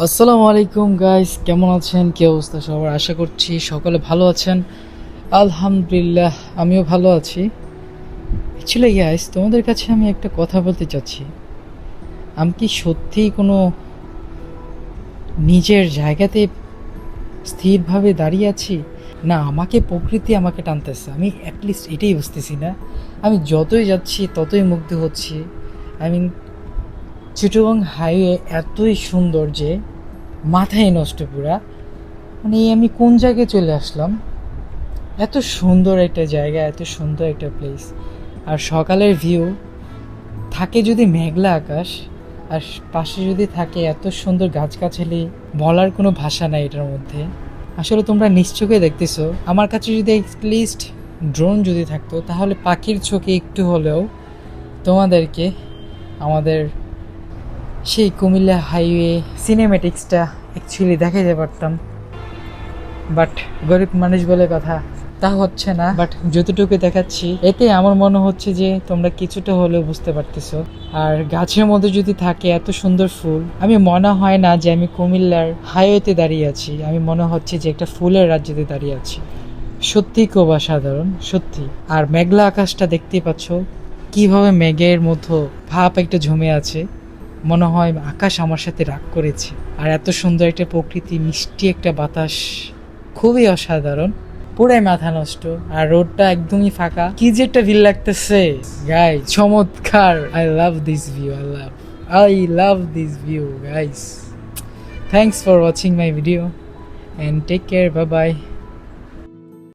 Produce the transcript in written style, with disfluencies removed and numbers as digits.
আসসালামু আলাইকুম গাইস, কেমন আছেন? কি অবস্থা সবার? আশা করছি সকলে ভালো আছেন। আলহামদুলিল্লাহ, আমিও ভালো আছি। অ্যাকচুয়ালি গাইস, তোমাদের কাছে আমি একটা কথা বলতে চাচ্ছি। আমি কি সত্যিই কোনো নিজের জায়গাতে স্থিরভাবে দাঁড়িয়ে আছি, না আমাকে প্রকৃতি আমাকে টানতেছে? আমি অ্যাটলিস্ট এটাই বুঝতেছি না। আমি যতই যাচ্ছি ততই মুগ্ধ হচ্ছি। আই মিন, চিটাগং হাইওয়ে এতই সুন্দর যে মাথায় নষ্ট পুরা। মানে আমি কোন জায়গায় চলে আসলাম? এত সুন্দর একটা জায়গা, এত সুন্দর একটা প্লেস। আর সকালের ভিউ, থাকে যদি মেঘলা আকাশ, আর পাশে যদি থাকে এত সুন্দর গাছগাছালি, বলার কোনো ভাষা নাই এটার মধ্যে। আসলে তোমরা নিশ্চয়ই দেখতেছো, আমার কাছে যদি অ্যাটলিস্ট ড্রোন যদি থাকতো, তাহলে পাখির চোখে একটু হলেও তোমাদেরকে আমাদের সেই কুমিল্লা হাইওয়ে সিনেমেটিক্সটা অ্যাকচুয়ালি দেখাইতে পারতাম। বাট গরিব মানুষ বলে কথা, তা হচ্ছে না। বাট যতটুকু দেখাচ্ছি, এতে আমার মনে হচ্ছে যে তোমরা কিছুটা হলেও বুঝতে পারতেছো। আর গাছের মধ্যে যদি থাকে এত সুন্দর ফুল, আমি মনে হয় না যে আমি কুমিল্লার হাইওয়েতে দাঁড়িয়ে আছি, আমি মনে হচ্ছে যে একটা ফুলের রাজ্যতে দাঁড়িয়ে আছি। সত্যি খুব অসাধারণ, সত্যি। আর মেঘলা আকাশটা দেখতেই পাচ্ছ, কিভাবে মেঘের মতো ভাব একটা জমে আছে। মনে হয় আকাশ আমার সাথে রাগ করেছে। আর এত সুন্দর একটা প্রকৃতি, মিষ্টি একটা বাতাস, খুবই অসাধারণ। পুরাই মাথা নষ্ট। আর রোডটা একদমই ফাঁকা, কি যে একটা ভিল লাগতেছে গাই, চমৎকার। I love this view guys. Thanks for watching my video, and take care. Bye bye.